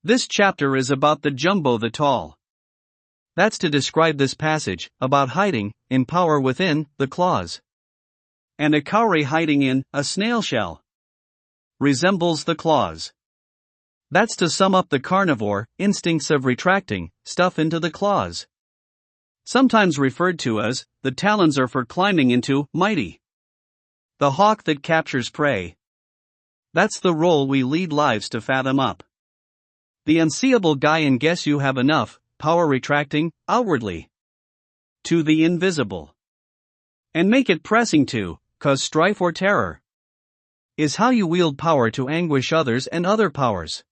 This chapter is about the jumbo the tall. That's to describe this passage, about hiding, in power within, the claws. And a cowrie hiding in, a snail shell. Resembles the claws. That's to sum up the carnivore, instincts of retracting, stuff into the claws. Sometimes referred to as, the talons are for climbing into, mighty. The hawk that captures prey. That's the role we lead lives to fathom up. The unseeable guy and guess you have enough, power retracting, outwardly. To the invisible. And make it pressing to, cause strife or terror. Is how you wield power to anguish others and other powers.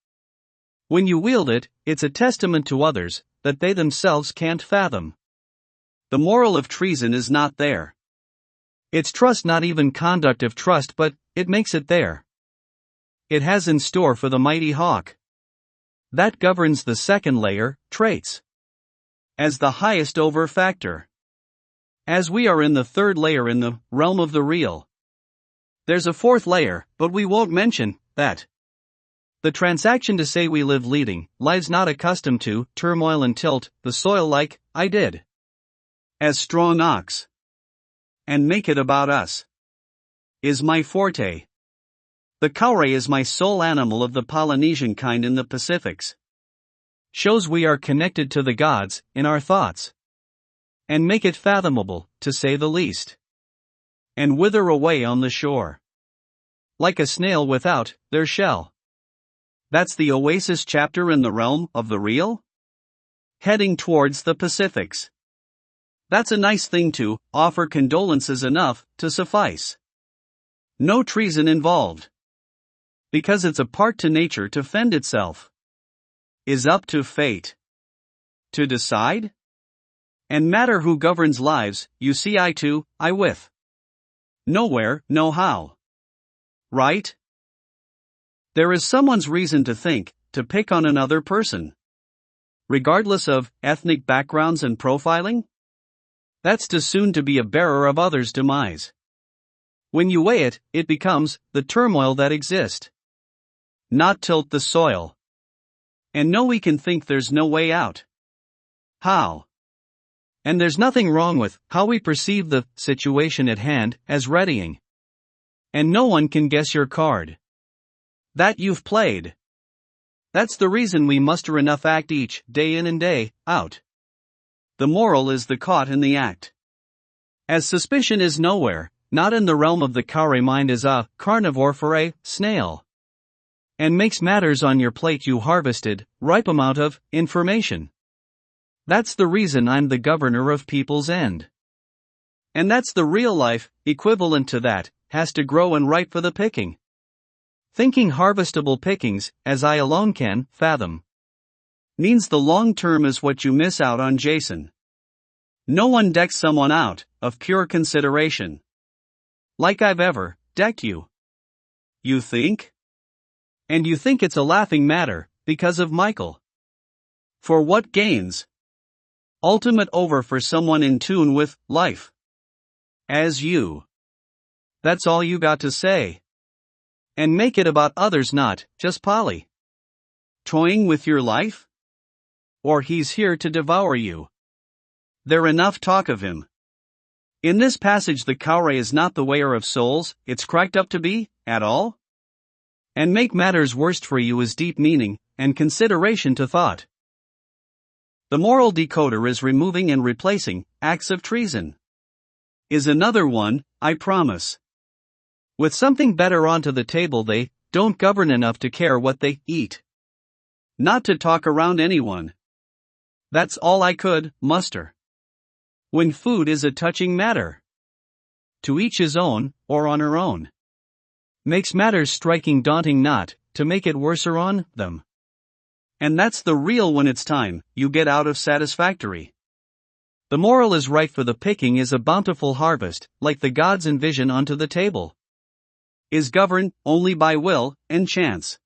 When you wield it, it's a testament to others, that they themselves can't fathom. The moral of treason is not there. It's trust, not even conduct of trust, but it makes it there. It has in store for the mighty hawk. That governs the second layer, traits. As the highest over factor. As we are in the third layer in the realm of the real. There's a fourth layer, but we won't mention that. The transaction to say we live leading lives not accustomed to turmoil and tilt the soil like I did. As strong ox. And make it about us. Is my forte. The cowrie is my sole animal of the Polynesian kind in the Pacifics. Shows we are connected to the gods, in our thoughts. And make it fathomable, to say the least. And wither away on the shore. Like a snail without their shell. That's the Oasis chapter in the realm of the real? Heading towards the Pacifics. That's a nice thing to offer condolences enough to suffice. No treason involved. Because it's a part to nature to fend itself. Is up to fate. To decide? And matter who governs lives, you see eye to eye with. Nowhere, no how. Right? There is someone's reason to think, to pick on another person. Regardless of ethnic backgrounds and profiling? That's too soon to be a bearer of others' demise. When you weigh it, it becomes the turmoil that exists. Not tilt the soil. And no, we can think there's no way out. How? And there's nothing wrong with how we perceive the situation at hand as readying. And no one can guess your card. That you've played. That's the reason we muster enough act each day in and day out. The moral is the caught in the act. As suspicion is nowhere, not in the realm of the cowrie mind is a carnivore for a snail. And makes matters on your plate you harvested, ripe amount of information. That's the reason I'm the governor of people's end. And that's the real life, equivalent to that, has to grow and ripe for the picking. Thinking harvestable pickings, as I alone can fathom. Means the long term is what you miss out on, Jason. No one decks someone out, of pure consideration. Like I've ever decked you. You think? And you think it's a laughing matter, because of Michael. For what gains? Ultimate over for someone in tune with life. As you. That's all you got to say. And make it about others, not just Polly. Toying with your life? Or he's here to devour you. There enough talk of him. In this passage the cowrie is not the weigher of souls, it's cracked up to be, at all. And make matters worst for you is deep meaning, and consideration to thought. The moral decoder is removing and replacing acts of treason. Is another one, I promise. With something better onto the table, they don't govern enough to care what they eat. Not to talk around anyone. That's all I could muster. When food is a touching matter. To each his own, or on her own. Makes matters striking daunting, not to make it worser on them. And that's the real when it's time you get out of satisfactory. The moral is right for the picking is a bountiful harvest, like the gods envision onto the table. Is governed only by will and chance.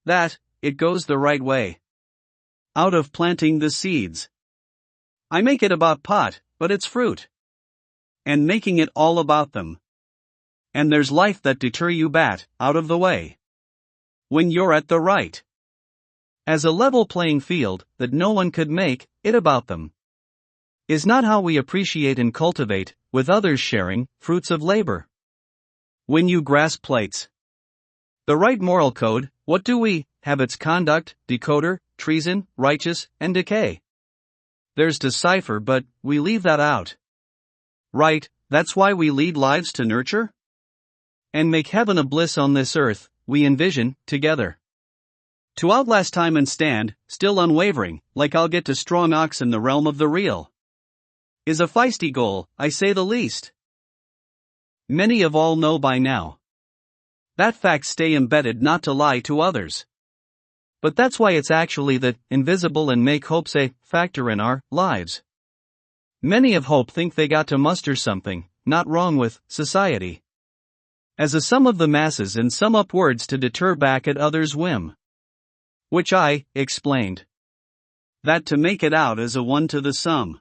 That, it goes the right way. Out of planting the seeds. I make it about pot, but it's fruit. And making it all about them. And there's life that deter you bat, out of the way. When you're at the right as a level playing field that no one could make it about them. Is not how we appreciate and cultivate, with others sharing, fruits of labor. When you grasp plates, the right moral code, what do we, habits, conduct, decoder, treason, righteous, and decay? There's decipher, but we leave that out. Right, that's why we lead lives to nurture and make heaven a bliss on this earth, we envision, together. To outlast time and stand, still unwavering, like I'll get to strong ox in the realm of the real, is a feisty goal, I say the least. Many of all know by now that facts stay embedded not to lie to others. But that's why it's actually that invisible and make hope a factor in our lives. Many of hope think they got to muster something, not wrong with society, as a sum of the masses and sum up words to deter back at others' whim. Which I explained that to make it out as a one to the sum,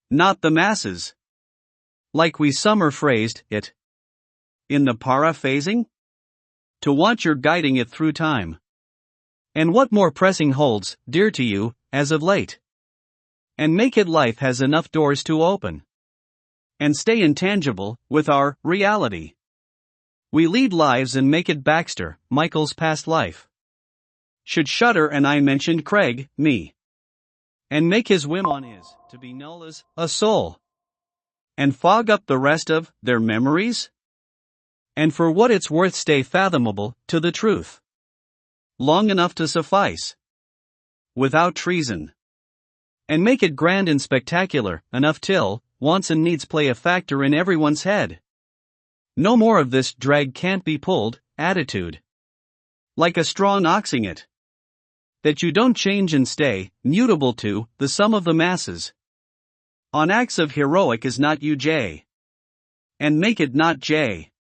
not the masses. Like we summer phrased it in the paraphrasing, to want your guiding it through time. And what more pressing holds dear to you as of late? And make it life has enough doors to open and stay intangible with our reality. We lead lives and make it Baxter, Michael's past life. Should shudder and I mentioned Craig, me. And make his whim on his to be null as a soul. And fog up the rest of their memories? And for what it's worth stay fathomable to the truth. Long enough to suffice. Without treason. And make it grand and spectacular enough till wants and needs play a factor in everyone's head. No more of this drag can't be pulled attitude. Like a strong oxing it. That you don't change and stay mutable to the sum of the masses. On acts of heroic is not you J. And make it not J.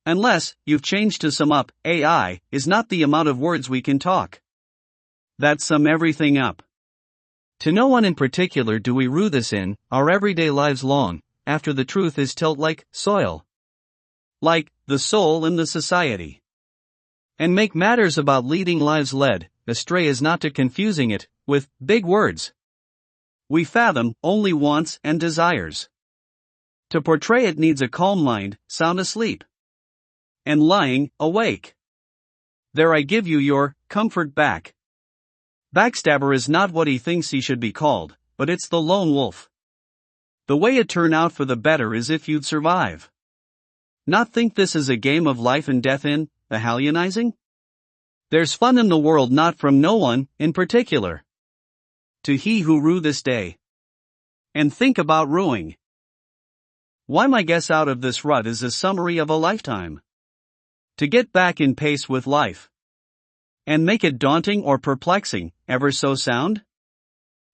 Unless you've changed to sum up, AI is not the amount of words we can talk that sum everything up. To no one in particular do we rue this in our everyday lives long, after the truth is tilt like soil. Like the soul in the society. And make matters about leading lives led astray is not to confusing it with big words. We fathom only wants and desires. To portray it needs a calm mind, sound asleep. And lying awake. There I give you your comfort back. Backstabber is not what he thinks he should be called, but it's the lone wolf. The way it turn out for the better is if you'd survive. Not think this is a game of life and death in the Hallianizing? There's fun in the world not from no one in particular. To he who rue this day. And think about ruing. Why my guess out of this rut is a summary of a lifetime. To get back in pace with life. And make it daunting or perplexing, ever so sound?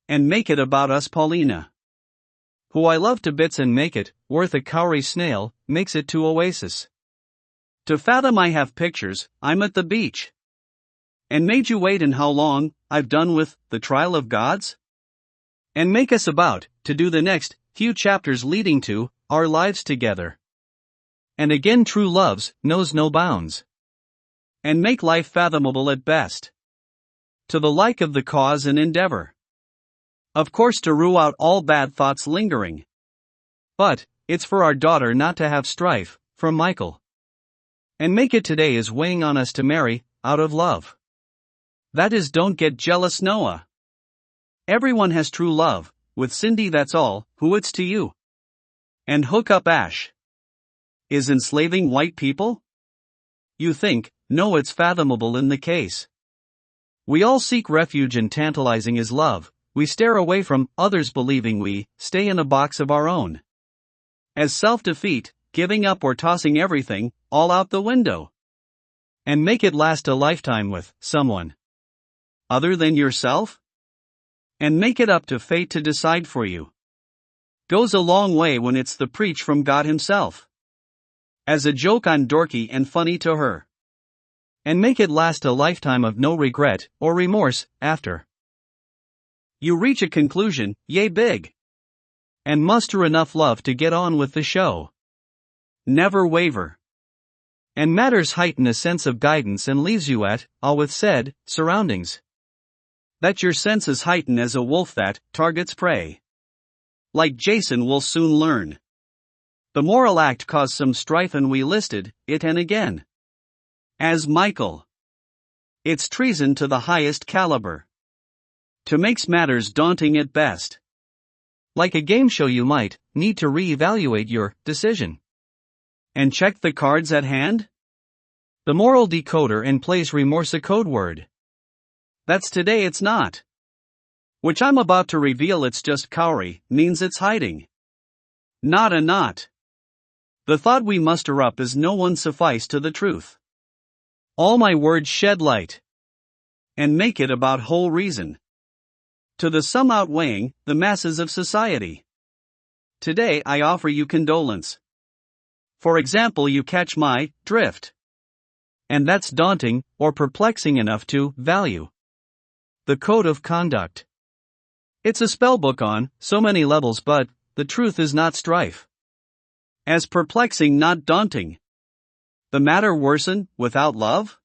And make it about us Paulina. Who I love to bits and make it, worth a cowrie snail, makes it to oasis. To fathom I have pictures, I'm at the beach. And made you wait and how long, I've done with, the trial of gods? And make us about, to do the next, few chapters leading to, our lives together. And again true love's, knows no bounds. And make life fathomable at best. To the like of the cause and endeavor. Of course to rue out all bad thoughts lingering. But, it's for our daughter not to have strife, from Michael. And make it today is weighing on us to marry, out of love. That is don't get jealous Noah. Everyone has true love, with Cindy that's all, who it's to you. And hook up Ash. Is enslaving white people? You think, no it's fathomable in the case. We all seek refuge in tantalizing his love, we stare away from others believing we stay in a box of our own. As self-defeat, giving up or tossing everything, all out the window. And make it last a lifetime with someone other than yourself? And make it up to fate to decide for you. Goes a long way when it's the preach from God himself. As a joke on dorky and funny to her. And make it last a lifetime of no regret or remorse after. You reach a conclusion, yay big. And muster enough love to get on with the show. Never waver. And matters heighten a sense of guidance and leaves you at, all with said, surroundings. that your senses heighten as a wolf that targets prey. Like Jason will soon learn. The moral act caused some strife and we listed it and again. As Michael. It's treason to the highest caliber. To makes matters daunting at best. Like a game show you might need to re-evaluate your decision. And check the cards at hand? The moral decoder and plays remorse a code word. That's today it's not. Which I'm about to reveal it's just cowrie, means it's hiding. Not a knot. The thought we muster up is no one suffice to the truth. All my words shed light. And make it about whole reason. To the sum outweighing the masses of society. Today I offer you condolence. For example, you catch my drift. And that's daunting or perplexing enough to value. The code of conduct. It's a spellbook on so many levels, but the truth is not strife. As perplexing, not daunting. The matter worsen without love?